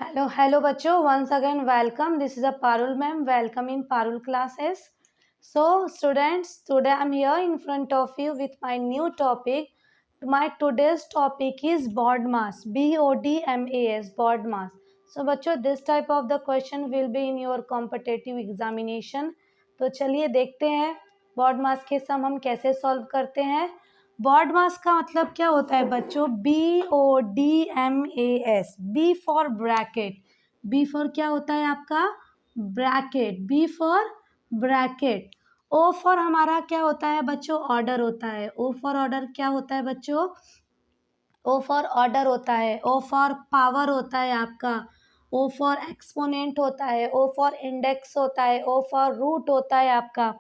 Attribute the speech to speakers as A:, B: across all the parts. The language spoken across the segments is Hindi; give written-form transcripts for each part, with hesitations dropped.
A: Hello बच्चों. Once again welcome. This is a Parul ma'am. Welcome in Parul classes. So students, today I'm here in front of you with my new topic. My today's topic is BODMAS. BODMAS. BODMAS. So बच्चों, this type of the question will be in your competitive examination. तो चलिए देखते हैं BODMAS के सम हम कैसे सॉल्व करते हैं. बॉड मास का मतलब क्या होता है बच्चों? BODMAS. B for bracket. B for क्या होता है आपका? Bracket. B for bracket. O for हमारा क्या होता है बच्चों? ऑर्डर होता है. ओ फॉर ऑर्डर क्या होता है बच्चों? ओ फॉर ऑर्डर होता है. ओ फॉर पावर होता है आपका. ओ फॉर एक्सपोनेंट होता है. ओ फॉर इंडेक्स होता है. ओ फॉर रूट होता है आपका.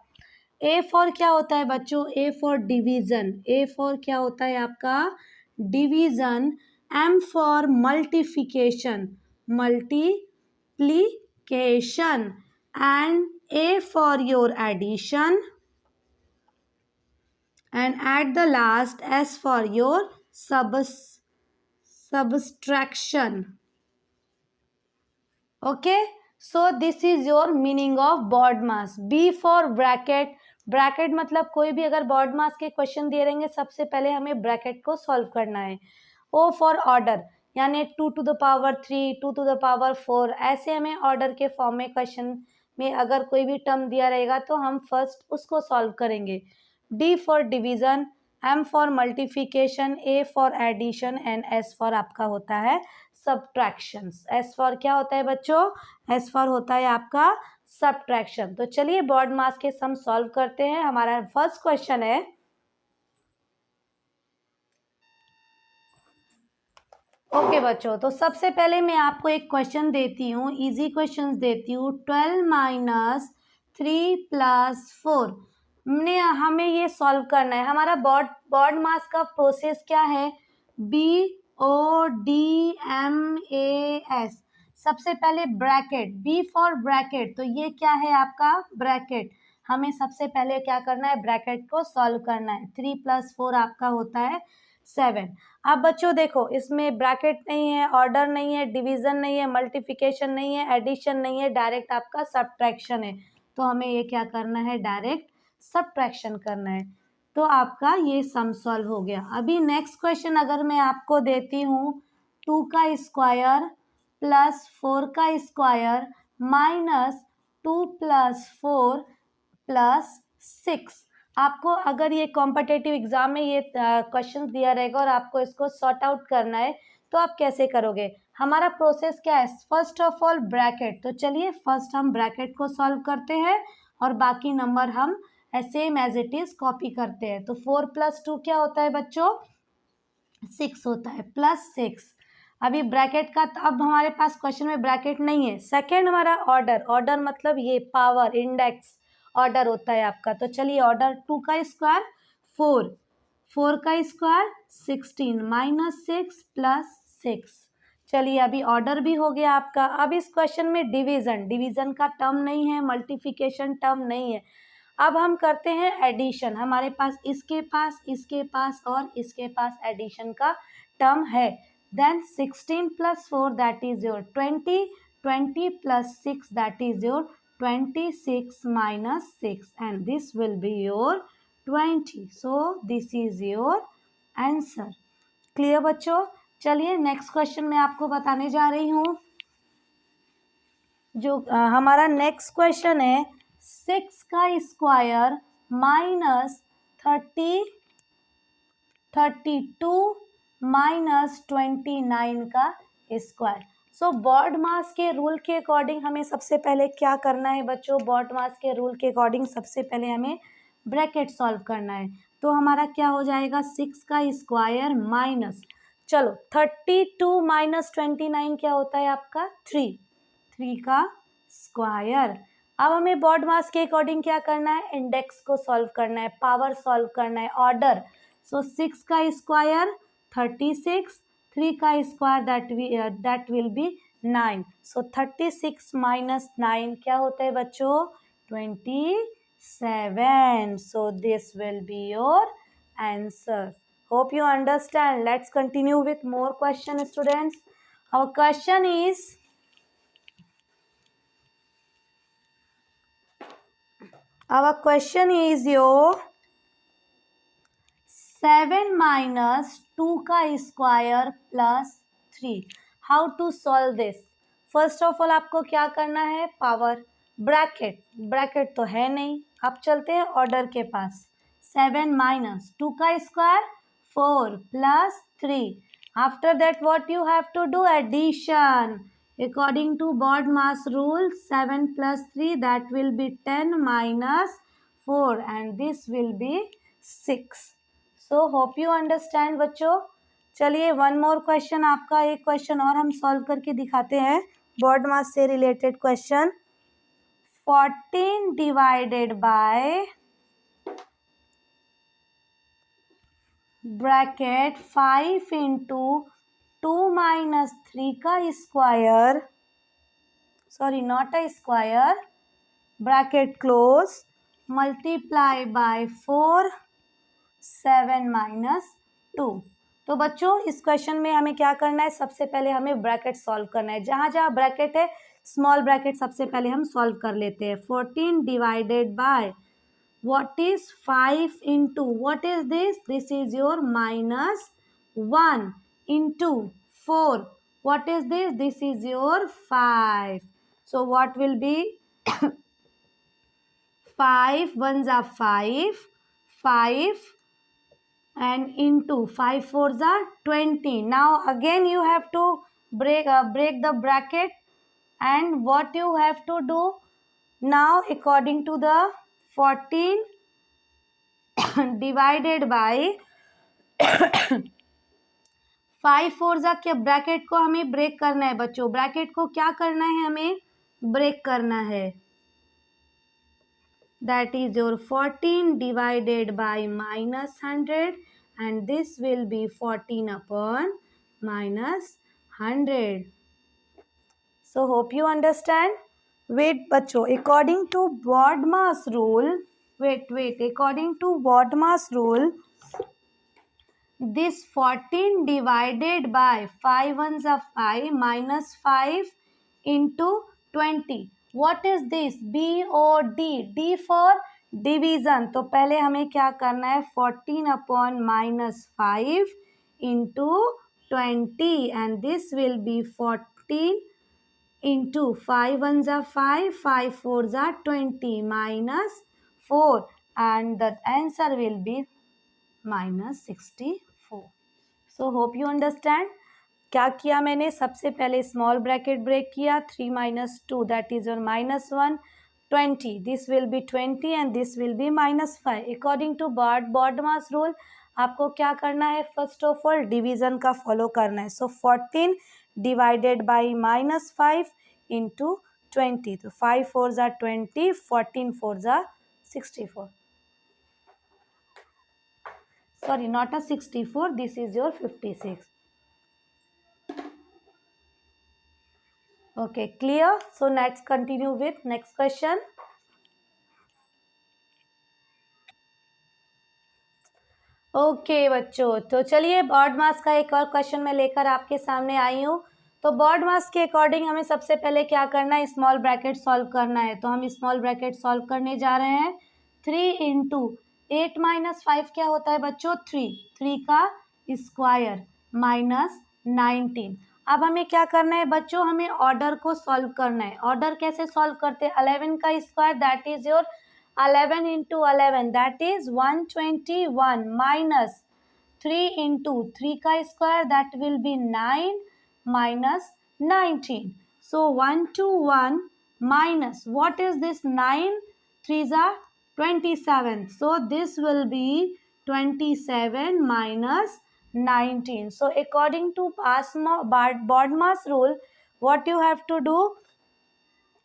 A: ए फॉर क्या होता है बच्चों? A for division. A for क्या होता है आपका? Division. M for multiplication. Multiplication. And A for your addition. And at the last, S for your subtraction. Okay, so this is your meaning of BODMAS. B for bracket. Bracket मतलब कोई भी अगर बॉड मास के क्वेश्चन दिए रहेंगे सबसे पहले हमें ब्रैकेट को सॉल्व करना है. ओ फॉर ऑर्डर यानी 2 to the power 3, 2 to the power 4, ऐसे हमें ऑर्डर के फॉर्म में क्वेश्चन में अगर कोई भी टर्म दिया रहेगा तो हम फर्स्ट उसको सॉल्व करेंगे. D for division. M for multiplication. A for addition. And S for आपका होता है सब्ट्रैक्शंस. एस फॉर क्या होता है बच्चों? एस फॉर होता है आपका सब्ट्रैक्शन. तो चलिए बॉड मास के सम सॉल्व करते हैं. हमारा फर्स्ट क्वेश्चन है. ओके बच्चों, तो सबसे पहले मैं आपको एक क्वेश्चन देती हूँ, इजी क्वेश्चंस देती हूँ. 12 माइनस 3 प्लस 4 ने हमें ये सॉल्व करना है. हमारा बॉड मास का प्रोसेस क्या है? BODMAS. सबसे पहले ब्रैकेट. बी फॉर ब्रैकेट, तो ये क्या है आपका? ब्रैकेट. हमें सबसे पहले क्या करना है? ब्रैकेट को सॉल्व करना है. 3 प्लस 4 आपका होता है 7. अब बच्चों देखो, इसमें ब्रैकेट नहीं है, ऑर्डर नहीं है, डिवीजन नहीं है, मल्टीप्लिकेशन नहीं है, एडिशन नहीं है, डायरेक्ट आपका सब्ट्रैक्शन है. तो हमें ये क्या करना है? डायरेक्ट सब्ट्रैक्शन करना है. तो आपका ये सम सॉल्व हो गया. अभी नेक्स्ट क्वेश्चन अगर मैं आपको देती हूँ, 2 का स्क्वायर प्लस 4 का स्क्वायर माइनस 2 प्लस 4 प्लस 6. आपको अगर ये कॉम्पिटिटिव एग्जाम में ये क्वेश्चन दिया रहेगा और आपको इसको सॉर्ट आउट करना है तो आप कैसे करोगे? हमारा प्रोसेस क्या है? First of all bracket. तो चलिए फर्स्ट हम ब्रैकेट को सॉल्व करते हैं और बाकी नंबर हम same as it is copy करते हैं. तो 4 प्लस 2 क्या होता है बच्चों? 6 होता है. प्लस 6. अभी ब्रैकेट का अब हमारे पास क्वेश्चन में ब्रैकेट नहीं है. सेकेंड हमारा ऑर्डर. ऑर्डर मतलब ये पावर इंडेक्स ऑर्डर होता है आपका. तो चलिए ऑर्डर. 2 का स्क्वायर 4, 4 का स्क्वायर 16 माइनस 6 प्लस 6. चलिए अभी ऑर्डर भी हो गया आपका. अब इस क्वेश्चन में डिवीजन. डिवीजन का टर्म नहीं है, मल्टीप्लिकेशन टर्म नहीं है. अब हम करते हैं एडिशन. हमारे पास इसके पास और इसके पास एडिशन का टर्म है. Then 16 plus 4 that is your 20, 20 plus 6 that is your 26 minus 6 and this will be your 20. So this is your answer. Clear बच्चों? चलिए नेक्स्ट क्वेश्चन मैं आपको बताने जा रही हूँ. जो हमारा नेक्स्ट क्वेश्चन है, 6 का स्क्वायर माइनस 32 माइनस 29 का स्क्वायर. सो बॉड मास के रूल के अकॉर्डिंग हमें सबसे पहले क्या करना है बच्चों? बॉड मास के रूल के अकॉर्डिंग सबसे पहले हमें ब्रैकेट सॉल्व करना है. तो हमारा क्या हो जाएगा? 6 का स्क्वायर माइनस, चलो 32 माइनस 29 क्या होता है आपका? 3 का स्क्वायर. अब हमें बॉड मास के अकॉर्डिंग क्या करना है? इंडेक्स को सॉल्व करना है, पावर सॉल्व करना है, ऑर्डर. सो 6 का स्क्वायर 36, 3 का square that will be 9. So 36 minus 9 क्या होता है बच्चों? 27. So this will be your answer. Hope you understand. Let's continue with more question students. Our question is our question is your 7 minus 2 का square plus 3. How to solve this? First of all आपको क्या करना है, पावर ब्रैकेट. ब्रैकेट तो है नहीं, अब चलते हैं ऑर्डर के पास. 7 माइनस 2 का square 4 plus 3. After that what you have to do, addition. According to BODMAS rule, 7 plus 3 that will be 10 minus 4 and this will be 6. So hope you understand बच्चों. चलिए वन मोर क्वेश्चन, आपका एक क्वेश्चन और हम सॉल्व करके दिखाते हैं BODMAS से related question. 14 divided by bracket 5 into 2 minus 3 का square, sorry not a square, bracket close, multiply by 4 7 minus 2. तो बच्चों इस क्वेश्चन में हमें क्या करना है, सबसे पहले हमें ब्रैकेट सॉल्व करना है. जहाँ जहाँ ब्रैकेट है स्मॉल ब्रैकेट सबसे पहले हम सॉल्व कर लेते हैं. 14 divided by what is 5 into what is this is your minus 1 into 4 what is this is your 5. So what will be 5 ones are 5 5 and into 5 fours are 20. Now again you have to break the bracket, and what you have to do now, according to the 14 divided by 5 four जा के ब्रैकेट को हमें ब्रेक करना है बच्चों. ब्रैकेट को क्या करना है, हमें ब्रेक करना है. that is your 14 divided by minus 100 and this will be 14 upon minus 100. So hope you understand. Wait बच्चों, according to BODMAS rule, according to BODMAS rule, this 14 divided by 5 ones are 5 minus 5 into 20. What is this? BOD. D for division. तो पहले हमें क्या करना है, 14 upon minus 5 into 20 and this will be 14 into 5 ones are 5, 5 fours are 20 minus 4 and the answer will be minus 64. So hope you understand. क्या किया मैंने, सबसे पहले स्मॉल ब्रैकेट ब्रेक किया, 3 minus 2 that is your minus 1, 20 this will be 20 and this will be minus 5. According to BODMAS rule आपको क्या करना है, फर्स्ट ऑफ ऑल डिवीजन का फॉलो करना है. So 14 divided by minus 5 into 20. तो 5 fours are 20, 14 fours are 64. Sorry, not a 64, this is your 56. Okay, clear? So let's continue with next question. Okay बच्चों, तो चलिए BODMAS का एक और क्वेश्चन मैं लेकर आपके सामने आई हूँ. तो BODMAS के अकॉर्डिंग हमें सबसे पहले क्या करना है, स्मॉल ब्रैकेट सॉल्व करना है. तो हम स्मॉल ब्रैकेट सॉल्व करने जा रहे हैं. 3 इंटू 8 माइनस 5 क्या होता है बच्चों, 3 का स्क्वायर माइनस 19. अब हमें क्या करना है बच्चों, हमें ऑर्डर को सॉल्व करना है. ऑर्डर कैसे सॉल्व करते हैं, 11 का square that is your 11 into 11 that is 121 minus 3 into 3 का square that will be 9 minus 19. So 121 minus what is this, 9 3s are 27. So this will be 27 minus 19. So according to BODMAS rule, what you have to do,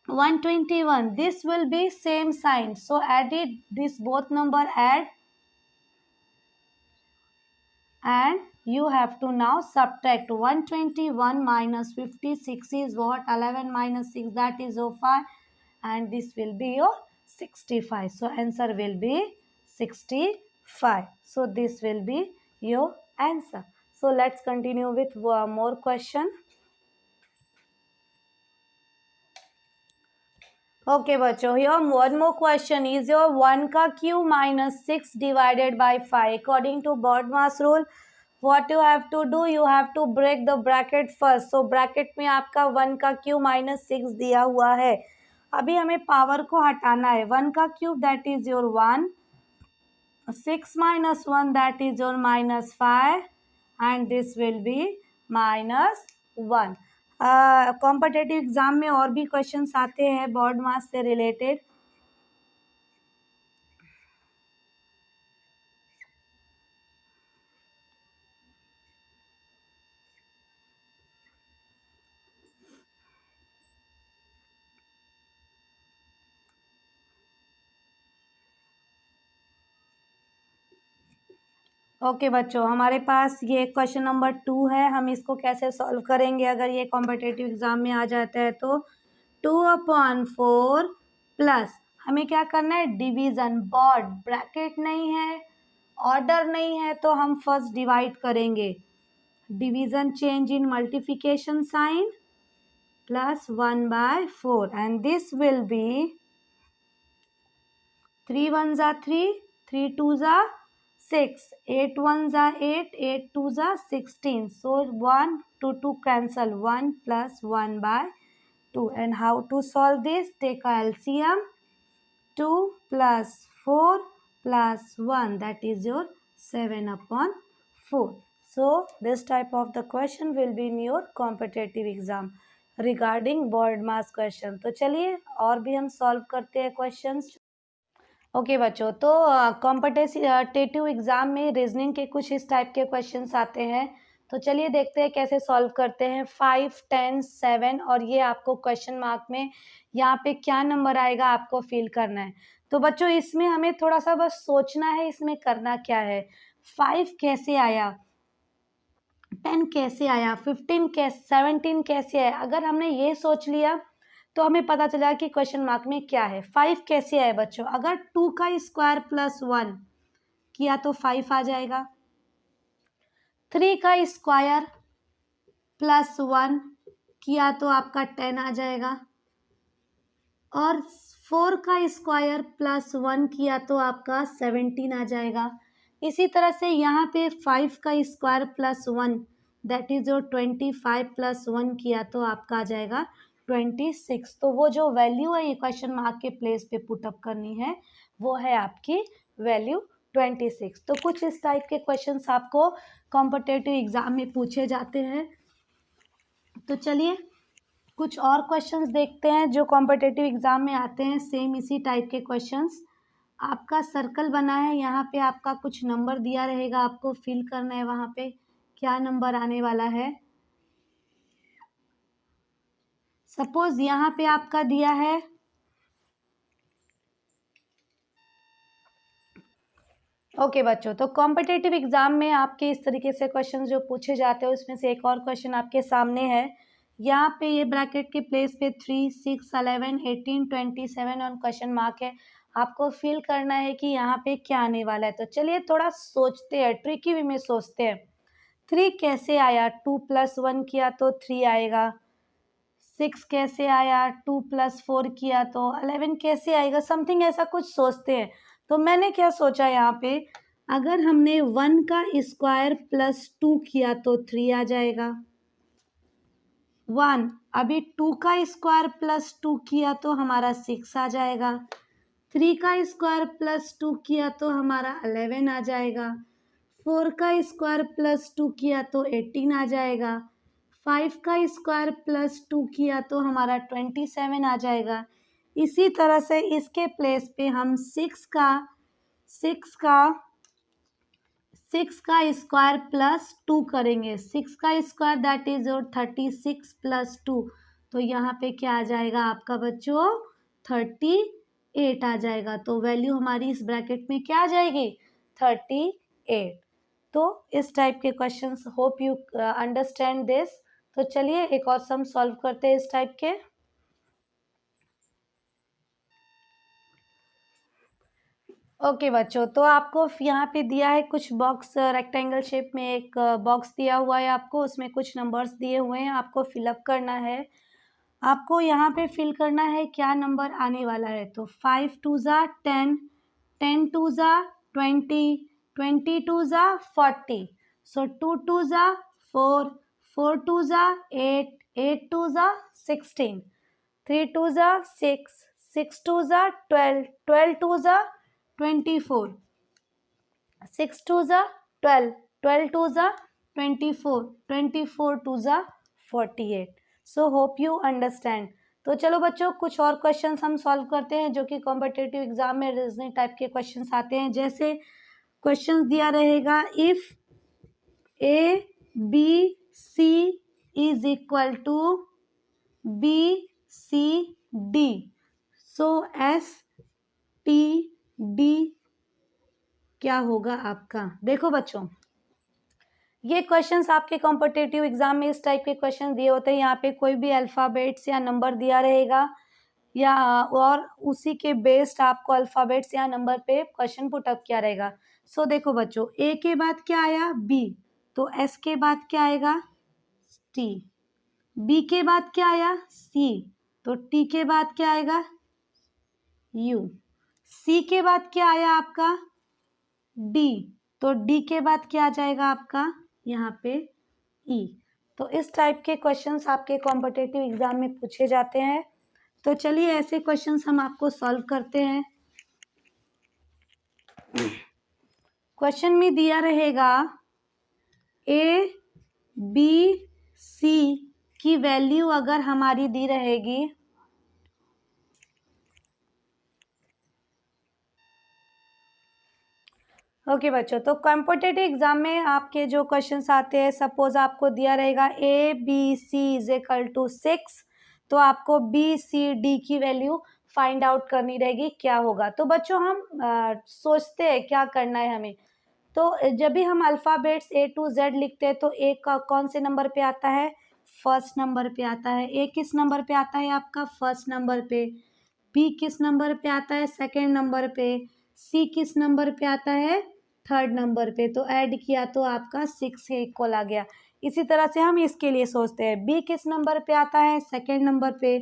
A: 121 this will be same sign, so add it, this both number add and you have to now subtract. 121 minus 56 is what, 11 minus 6 that is 05 and this will be your 65. So answer will be 65. So this will be your answer. So let's continue with more question. Okay बच्चों, your one more question is your 1 का cube minus 6 divided by 5 according to BODMAS rule what you have to do, you have to break the bracket first. So bracket में आपका 1 का क्यूब माइनस 6 दिया हुआ है। अभी हमें पावर को हटाना है। 1 का cube that is your 1, 6 minus 1 that is your minus 5 and this will be minus 1। Competitive exam में और भी क्वेश्चंस आते हैं बॉड मास से रिलेटेड। ओके बच्चों, हमारे पास ये क्वेश्चन नंबर 2 है। हम इसको कैसे सॉल्व करेंगे अगर ये कॉम्पिटेटिव एग्जाम में आ जाता है तो 2/4 प्लस हमें क्या करना है, डिवीजन। बॉड ब्रैकेट नहीं है, ऑर्डर नहीं है, तो हम फर्स्ट डिवाइड करेंगे। Division change in multiplication sign plus 1/4 and this will be 3 1s are 3, 3 2s are 6, 8 1s are 8, 8 2s are 16. So 1 2 cancel, 1 plus 1/2. And how to solve this? Take a LCM. 2 plus 4 plus 1 that is your 7/4. So this type of the question will be in your competitive exam regarding board mass question। तो चलिए और भी हम सॉल्व करते हैं क्वेश्चंस। ओके बच्चों, तो कॉम्पिटेटिव एग्जाम में रीजनिंग के कुछ इस टाइप के क्वेश्चंस आते हैं। तो चलिए देखते हैं कैसे सॉल्व करते हैं। 5 10 7 और ये आपको क्वेश्चन मार्क में यहाँ पे क्या नंबर आएगा आपको फिल करना है। तो बच्चों इसमें हमें थोड़ा सा बस सोचना है इसमें करना क्या है। 5 कैसे आया, 10 कैसे आया, 15 कैसे, 17 कैसे आया। अगर हमने ये सोच लिया तो हमें पता चला कि क्वेश्चन मार्क में क्या है। 5 कैसे आए बच्चों, अगर 2 का स्क्वायर प्लस 1 किया तो 5 आ जाएगा। 3 का स्क्वायर प्लस 1 किया तो आपका 10 आ जाएगा। और 4 का स्क्वायर प्लस 1 किया तो आपका 17 आ जाएगा। इसी तरह से यहाँ पे 5 का स्क्वायर प्लस 1 दैट इज जो 25 प्लस 1 किया तो आपका आ जाएगा 26। तो वो जो वैल्यू है ये क्वेश्चन मार्क के प्लेस पे पुटअप करनी है, वो है आपकी वैल्यू 26। तो कुछ इस टाइप के क्वेश्चंस आपको कॉम्पिटेटिव एग्जाम में पूछे जाते हैं। तो चलिए कुछ और क्वेश्चंस देखते हैं जो कॉम्पिटेटिव एग्जाम में आते हैं, सेम इसी टाइप के क्वेश्चंस। आपका सर्कल बना है, यहाँ पे आपका कुछ नंबर दिया रहेगा, आपको फिल करना है वहाँ पे क्या नंबर आने वाला है। सपोज यहाँ पे आपका दिया है ओके बच्चों, तो कॉम्पिटेटिव एग्जाम में आपके इस तरीके से क्वेश्चन जो पूछे जाते हैं उसमें से एक और क्वेश्चन आपके सामने है। यहाँ पे ये ब्रैकेट के प्लेस पे 3 6 11 18 27 और क्वेश्चन मार्क है। आपको फिल करना है कि यहाँ पे क्या आने वाला है। तो चलिए थोड़ा सोचते हैं, ट्रिकी वे में सोचते हैं। 3 कैसे आया, 2 प्लस 1 किया तो 3 आएगा। 6 कैसे आया, 2 प्लस 4 किया तो 11 कैसे आएगा, समथिंग ऐसा कुछ सोचते हैं। तो मैंने क्या सोचा यहाँ पे, अगर हमने 1 का स्क्वायर प्लस 2 किया तो 3 आ जाएगा। 1 अभी 2 का स्क्वायर प्लस 2 किया तो हमारा 6 आ जाएगा। 3 का स्क्वायर प्लस 2 किया तो हमारा 11 आ जाएगा। 4 का स्क्वायर प्लस 2 किया तो 18 आ जाएगा। 5 का स्क्वायर प्लस 2 किया तो हमारा 27 आ जाएगा। इसी तरह से इसके प्लेस पे हम 6 का स्क्वायर प्लस 2 करेंगे। 6 का स्क्वायर दैट इज और 36 प्लस 2, तो यहाँ पे क्या आ जाएगा आपका बच्चों 38 आ जाएगा। तो वैल्यू हमारी इस ब्रैकेट में क्या आ जाएगी 38। तो इस टाइप के questions, hope you understand this. तो चलिए एक और सम सॉल्व करते हैं इस टाइप के। ओके बच्चों, तो आपको यहाँ पे दिया है कुछ बॉक्स, रेक्टेंगल शेप में एक बॉक्स दिया हुआ है आपको, उसमें कुछ नंबर्स दिए हुए हैं, आपको फिलअप करना है। आपको यहाँ पे फिल करना है क्या नंबर आने वाला है। तो 5 2 ज़ा 10, 10 2 ज़ा 20, 20 2 ज़ा 40, सो 2 2 ज़ा 4, 4 2 ज़ा 8, 8 2 ज़ा 16, 3 2 ज़ा 6, 6 2 ज़ा 12, 12 2 ज़ा 24, 6 2 ज़ा 12, 12 2 ज़ा 24, 24 2 ज़ा 48। So hope you understand. तो चलो बच्चों कुछ और क्वेश्चंस हम सॉल्व करते हैं जो कि कॉम्पिटिटिव एग्जाम में रीजनिंग टाइप के क्वेश्चंस आते हैं। जैसे क्वेश्चंस दिया रहेगा, if A B C is equal to B C D, so S T D क्या होगा आपका। देखो बच्चों, ये क्वेश्चंस आपके कॉम्पिटिटिव एग्जाम में इस टाइप के क्वेश्चन दिए होते हैं। यहाँ पे कोई भी अल्फ़ाबेट्स या नंबर दिया रहेगा या और उसी के बेस्ड आपको अल्फ़ाबेट्स या नंबर पे क्वेश्चन पुट अप किया रहेगा। सो देखो बच्चों, ए के बाद क्या आया बी, तो एस के बाद क्या आएगा टी, बी के बाद क्या आया सी, तो टी के बाद क्या आएगा यू, सी के बाद क्या आया आपका डी, तो डी के बाद क्या आ जाएगा आपका यहाँ पे ई। तो इस टाइप के क्वेश्चंस आपके कॉम्पिटिटिव एग्जाम में पूछे जाते हैं। तो चलिए ऐसे क्वेश्चंस हम आपको सॉल्व करते हैं। क्वेश्चन में दिया रहेगा ए बी सी की वैल्यू अगर हमारी दी रहेगी, ओके बच्चों, तो कॉम्पिटिटिव एग्जाम में आपके जो क्वेश्चंस आते हैं, सपोज आपको दिया रहेगा A B C is equal to 6, तो आपको बी सी डी की वैल्यू फाइंड आउट करनी रहेगी क्या होगा। तो बच्चों हम सोचते हैं क्या करना है हमें। तो जब भी हम अल्फ़ाबेट्स ए टू जेड लिखते हैं तो ए का कौन से नंबर पे आता है, फर्स्ट नंबर पे आता है। ए किस नंबर पे आता है आपका फर्स्ट नंबर पे, बी किस नंबर पे आता है सेकेंड नंबर पे, सी किस नंबर पे आता है थर्ड नंबर पे। तो ऐड किया तो आपका 6 के इक्वल आ गया। इसी तरह से हम इसके लिए सोचते हैं, बी किस नंबर पे आता है सेकेंड नंबर पे,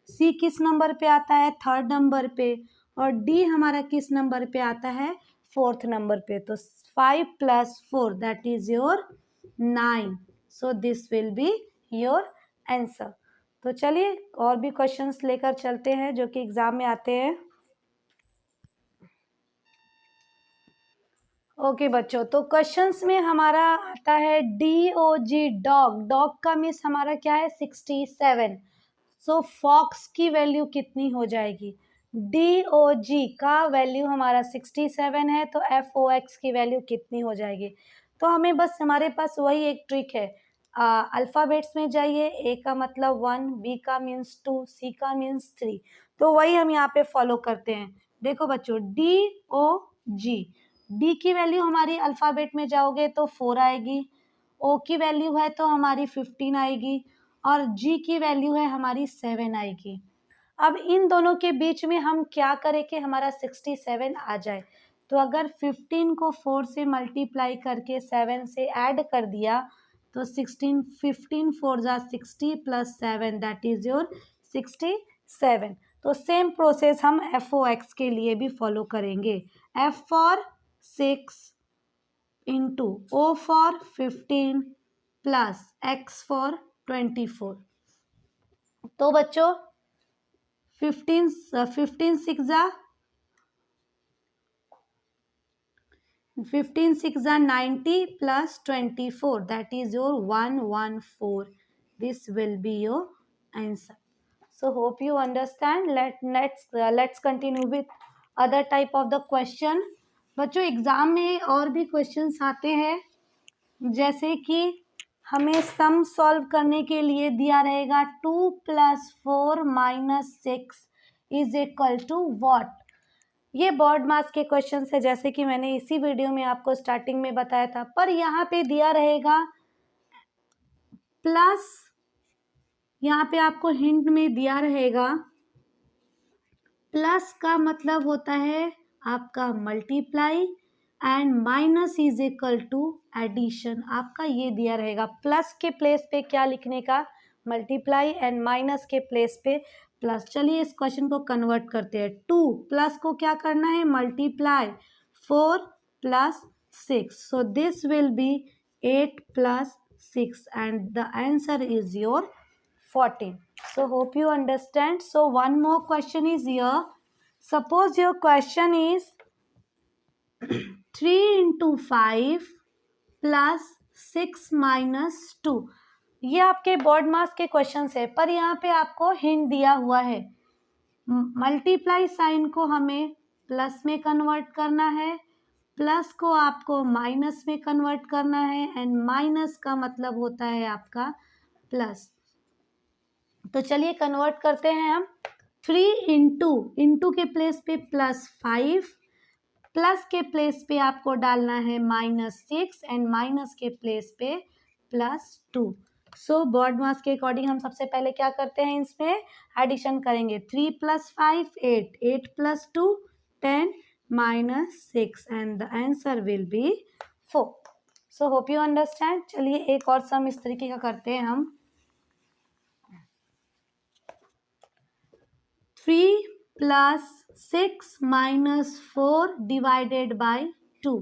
A: सी किस नंबर पे आता है थर्ड नंबर पे, और डी हमारा किस नंबर पे आता है फोर्थ नंबर पे। तो 5 + 4 that is your 9, so this will be your answer. तो चलिए और भी क्वेश्चंस लेकर चलते हैं जो कि एग्जाम में आते हैं। ओके बच्चों, तो क्वेश्चंस में हमारा आता है DOG, डॉग, डॉग का मीन्स हमारा क्या है 67। सो फॉक्स की वैल्यू कितनी हो जाएगी, DOG का वैल्यू हमारा 67 है, तो FOX की वैल्यू कितनी हो जाएगी। तो हमें बस हमारे पास वही एक ट्रिक है, अल्फ़ाबेट्स में जाइए, ए का मतलब 1, बी का मीन्स 2, सी का मीन्स 3, तो वही हम यहाँ पे फॉलो करते हैं। देखो बच्चों, DOG, डी की वैल्यू हमारी अल्फ़ाबेट में जाओगे तो 4 आएगी, ओ की वैल्यू है तो हमारी 15 आएगी, और जी की वैल्यू है हमारी 7 आएगी। अब इन दोनों के बीच में हम क्या करें कि हमारा 67 आ जाए। तो अगर 15 को 4 से मल्टीप्लाई करके 7 से ऐड कर दिया तो 16, 15 4 ज़ा 60 + 7 दैट इज योर 67। तो सेम प्रोसेस हम FOX के लिए भी फॉलो करेंगे। F for 6 into O for 15 plus X for 24। तो बच्चों 15 6 ज़ा 90 plus 24 that is your 114। this will be your answer। so hope you understand। let's continue with other type of the question। बच्चों एग्जाम में और भी क्वेश्चंस आते हैं, जैसे कि हमें सम सॉल्व करने के लिए दिया रहेगा 2 + 4 - 6 इज इक्वल टू व्हाट। ये बोर्ड मास के क्वेश्चन है, जैसे कि मैंने इसी वीडियो में आपको स्टार्टिंग में बताया था, पर यहाँ पे दिया रहेगा प्लस, यहाँ पे आपको हिंट में दिया रहेगा प्लस का मतलब होता है आपका multiply and minus is equal to addition. आपका ये दिया रहेगा, प्लस के प्लेस पे क्या लिखने का मल्टीप्लाई एंड माइनस के प्लेस पे प्लस। चलिए इस क्वेश्चन को कन्वर्ट करते हैं। 2 प्लस को क्या करना है, multiply 4 plus 6, so this will B 8 plus 6 and the answer is your 14. So hope you understand. So one more question is here. Suppose your question is 3 into 5 plus 6 minus 2. ये आपके बोर्ड मार्क्स के क्वेश्चन है, पर यहाँ पे आपको हिंट दिया हुआ है। मल्टीप्लाई साइन को हमें प्लस में कन्वर्ट करना है, प्लस को आपको माइनस में कन्वर्ट करना है, एंड माइनस का मतलब होता है आपका प्लस। तो चलिए कन्वर्ट करते हैं हम। 3 इंटू के प्लेस पे प्लस 5, प्लस के प्लेस पे आपको डालना है -6 एंड माइनस के प्लेस पे +2। सो बोर्ड मार्क्स के अकॉर्डिंग हम सबसे पहले क्या करते हैं, इसमें एडिशन करेंगे। 3 + 5 8, 8 + 2 10 -6 and the answer will be 4। So hope you understand. चलिए एक और सम इस तरीके का करते हैं हम। 3 + 6 - 4 डिवाइडेड बाय 2।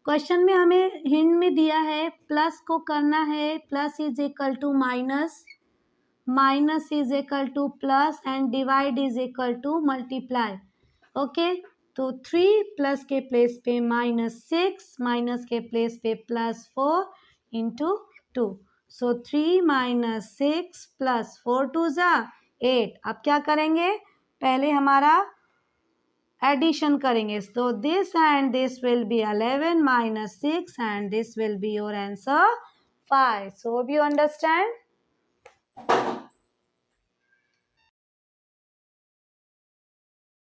A: क्वेश्चन में हमें हिंट में दिया है प्लस को करना है plus is equal to minus, minus is equal to plus and divide is equal to multiply. Okay, तो 3 प्लस के प्लेस पे -6, माइनस के प्लेस पे +4 इंटू 2। सो 3 - 6 + 4 2 = 8। अब क्या करेंगे, पहले हमारा एडिशन करेंगे। तो this and this will B 11 - 6 and this will be your answer 5। So hope you understand.